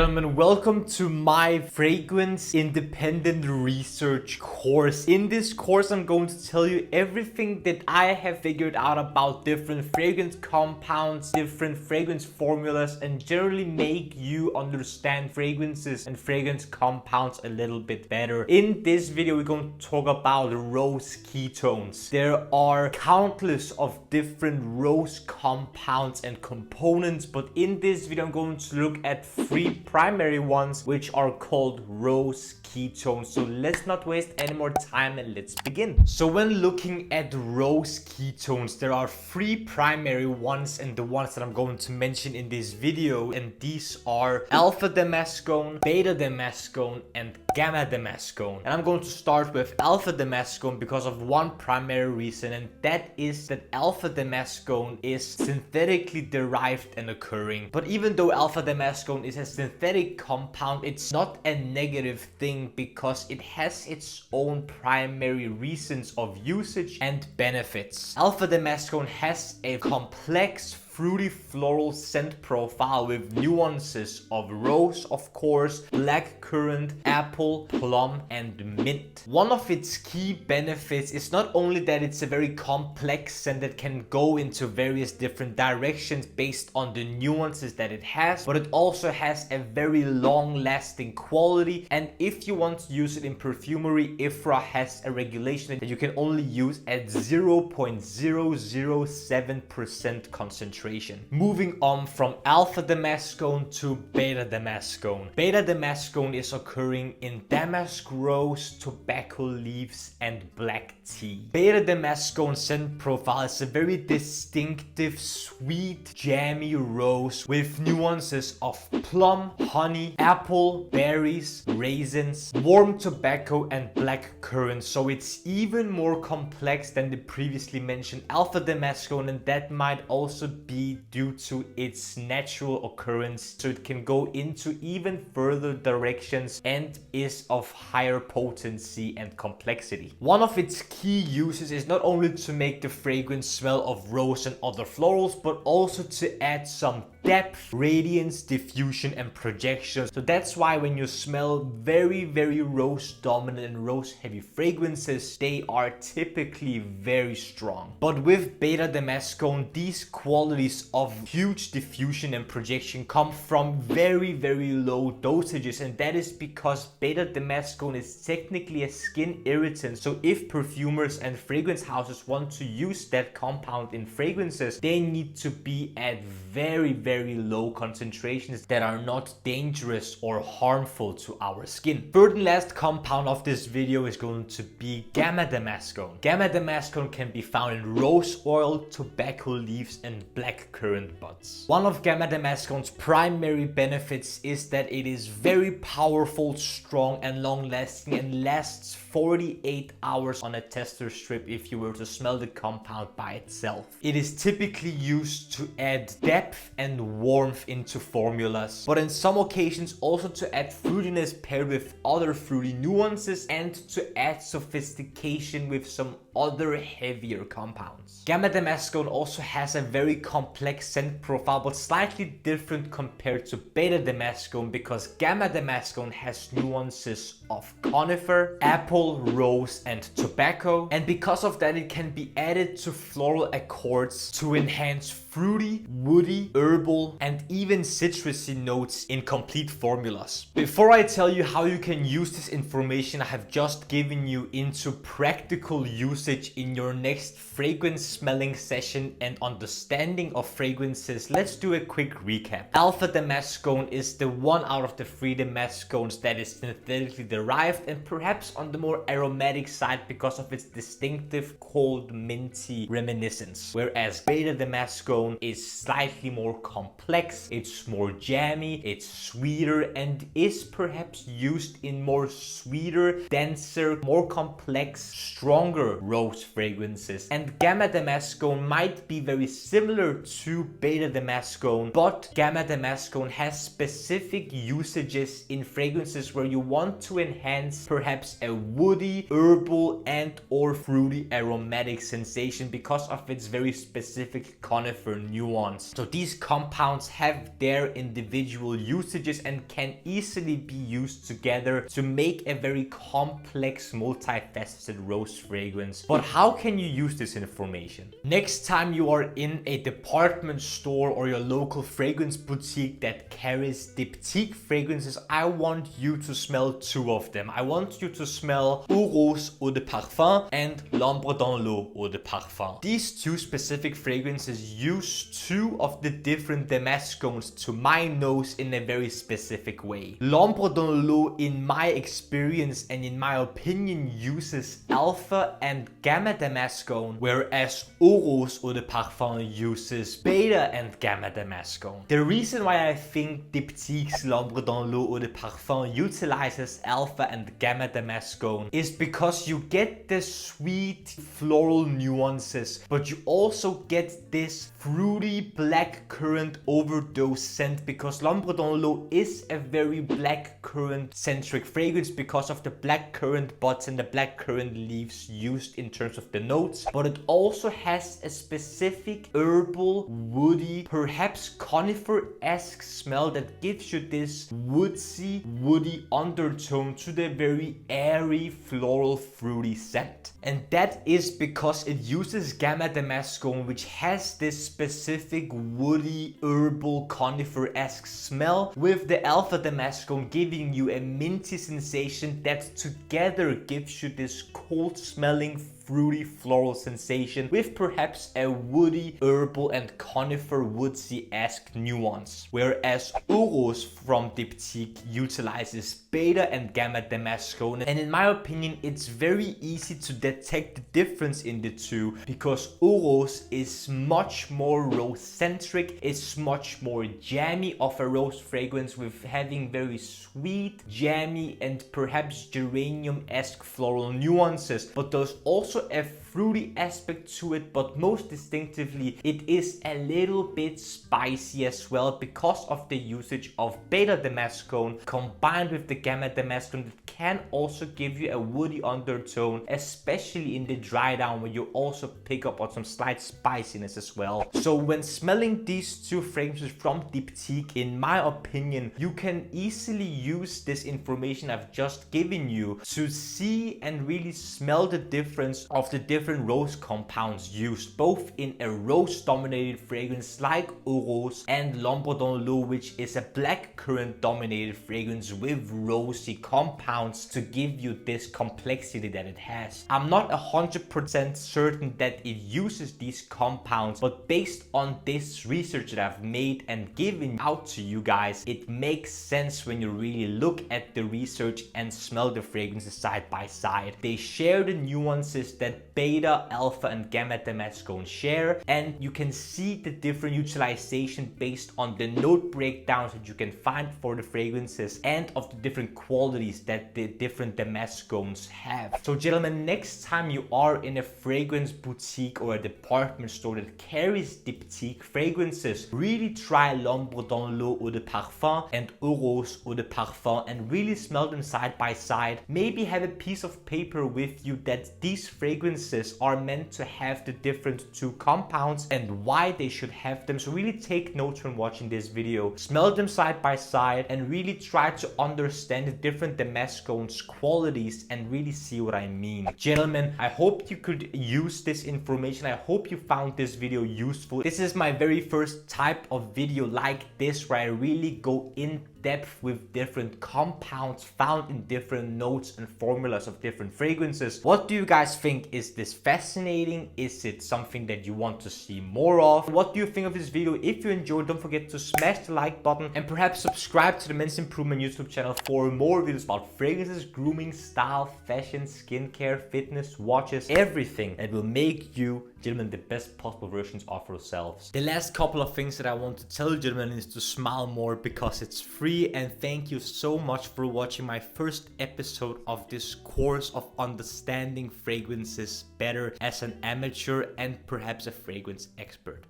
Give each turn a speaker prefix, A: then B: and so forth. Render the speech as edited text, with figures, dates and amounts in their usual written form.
A: gentlemen, welcome to my fragrance independent research course. In this course, I'm going to tell you everything that I have figured out about different fragrance compounds, different fragrance formulas, and generally make you understand fragrances and fragrance compounds a little bit better. In this video, we're going to talk about rose ketones. There are countless of different rose compounds and components, but in this video, I'm going to look at three primary ones, which are called rose ketones. So let's not waste any more time and let's begin. So when looking at rose ketones, there are three primary ones, and the ones that I'm going to mention in this video, and these are alpha Damascone, beta Damascone, and gamma Damascone. And I'm going to start with alpha Damascone because of one primary reason, and that is that alpha Damascone is synthetically derived and occurring. But even though alpha Damascone is a synthetic compound, it's not a negative thing because it has its own primary reasons of usage and benefits. Alpha Damascone has a complex fruity floral scent profile with nuances of rose, of course, blackcurrant, apple, plum, and mint. One of its key benefits is not only that it's a very complex scent that can go into various different directions based on the nuances that it has, but it also has a very long-lasting quality. And if you want to use it in perfumery, IFRA has a regulation that you can only use at 0.007% concentration. Moving on from alpha Damascone to beta Damascone. Beta Damascone is occurring in damask rose, tobacco leaves, and black tea. Beta Damascone scent profile is a very distinctive, sweet, jammy rose with nuances of plum, honey, apple, berries, raisins, warm tobacco, and black currant. So it's even more complex than the previously mentioned alpha Damascone, and that might also be due to its natural occurrence, so it can go into even further directions and is of higher potency and complexity. One of its key uses is not only to make the fragrance smell of rose and other florals, but also to add some depth, radiance, diffusion, and projection. So that's why when you smell very rose dominant and rose heavy fragrances, they are typically very strong. But with beta Damascone, these qualities of huge diffusion and projection come from very low dosages, and that is because beta Damascone is technically a skin irritant. So if perfumers and fragrance houses want to use that compound in fragrances, they need to be at very low concentrations that are not dangerous or harmful to our skin. Third and last compound of this video is going to be gamma Damascone. Gamma Damascone can be found in rose oil, tobacco leaves, and blackcurrant buds. One of gamma Damascone's primary benefits is that it is very powerful, strong, and long-lasting, and lasts 48 hours on a tester strip if you were to smell the compound by itself. It is typically used to add depth and warmth into formulas, but in some occasions also to add fruitiness paired with other fruity nuances and to add sophistication with some other heavier compounds. Gamma Damascone also has a very complex scent profile, but slightly different compared to beta Damascone because gamma Damascone has nuances of conifer, apple, rose, and tobacco, and because of that it can be added to floral accords to enhance fruity, woody, herbal, and even citrusy notes in complete formulas. Before I tell you how you can use this information I have just given you into practical usage in your next fragrance smelling session and understanding of fragrances, let's do a quick recap. Alpha Damascone is the one out of the three Damascones that is synthetically derived and perhaps on the more aromatic side because of its distinctive cold minty reminiscence, whereas beta Damascone is slightly more complex, it's more jammy, it's sweeter, and is perhaps used in more sweeter, denser, more complex, stronger rose fragrances. And gamma Damascone might be very similar to beta Damascone, but gamma Damascone has specific usages in fragrances where you want to enhance perhaps a woody, herbal, and or fruity aromatic sensation because of its very specific conifer conifer nuance. So these compounds have their individual usages and can easily be used together to make a very complex, multifaceted rose fragrance. But how can you use this information? Next time you are in a department store or your local fragrance boutique that carries Diptyque fragrances, I want you to smell two of them. I want you to smell Eau Rose Eau de Parfum and L'Ombre dans l'Eau Eau de Parfum. These two specific fragrances use two of the different Damascones to my nose in a very specific way. L'Ombre dans l'Eau, in my experience and in my opinion, uses Alpha and Gamma Damascone, whereas Eau Rose Eau de Parfum uses Beta and Gamma Damascone. The reason why I think Diptyque's L'Ombre dans l'Eau Eau de Parfum utilizes Alpha and Gamma Damascone is because you get the sweet floral nuances, but you also get this fruity black currant overdose scent, because L'Ombre dans l'Eau is a very black currant centric fragrance because of the black currant buds and the black currant leaves used in terms of the notes, but it also has a specific herbal, woody, perhaps conifer-esque smell that gives you this woodsy, woody undertone to the very airy, floral, fruity scent. And that is because it uses Gamma Damascone, which has this specific woody, herbal, conifer-esque smell, with the Alpha Damascone giving you a minty sensation that together gives you this cold smelling, fruity floral sensation with perhaps a woody, herbal and conifer woodsy-esque nuance. Whereas Eau Rose from Diptyque utilizes Beta and Gamma Damascone, and in my opinion it's very easy to detect the difference in the two, because Eau Rose is much more rose-centric, it's much more jammy of a rose fragrance, with having very sweet, jammy and perhaps geranium-esque floral nuances, but there's also a fruity aspect to it, but most distinctively it is a little bit spicy as well because of the usage of Beta Damascone combined with the Gamma Damascone that can also give you a woody undertone, especially in the dry down, where you also pick up on some slight spiciness as well. So when smelling these two fragrances from Diptyque, in my opinion, you can easily use this information I've just given you to see and really smell the difference of the different rose compounds used, both in a rose dominated fragrance like Eau Rose and L'Ombre dans l'Eau, which is a black currant dominated fragrance with rosy compounds to give you this complexity that it has. I'm not 100% certain that it uses these compounds, but based on this research that I've made and given out to you guys, it makes sense when you really look at the research and smell the fragrances side by side. They share the nuances that Beta, Alpha and Gamma Damascone share, and you can see the different utilization based on the note breakdowns that you can find for the fragrances and of the different qualities that the different Damascones have. So gentlemen, next time you are in a fragrance boutique or a department store that carries Diptyque fragrances, really try L'Ombre dans l'Eau Eau de Parfum and Eau Rose Eau de Parfum and really smell them side by side. Maybe have a piece of paper with you that these fragrances are meant to have the different two compounds and why they should have them. So really take notes when watching this video, smell them side by side and really try to understand the different Damascones qualities and really see what I mean. Gentlemen, I hope you could use this information. I hope you found this video useful. This is my very first type of video like this where I really go in depth with different compounds found in different notes and formulas of different fragrances. What do you guys think? Is this fascinating? Is it something that you want to see more of? What do you think of this video? If you enjoyed, don't forget to smash the like button and perhaps subscribe to the Men's Improvement YouTube channel for more videos about fragrances, grooming, style, fashion, skincare, fitness, watches, everything that will make you, gentlemen, the best possible versions of yourselves. The last couple of things that I want to tell you, gentlemen, is to smile more because it's free, and thank you so much for watching my first episode of this course of understanding fragrances better as an amateur and perhaps a fragrance expert.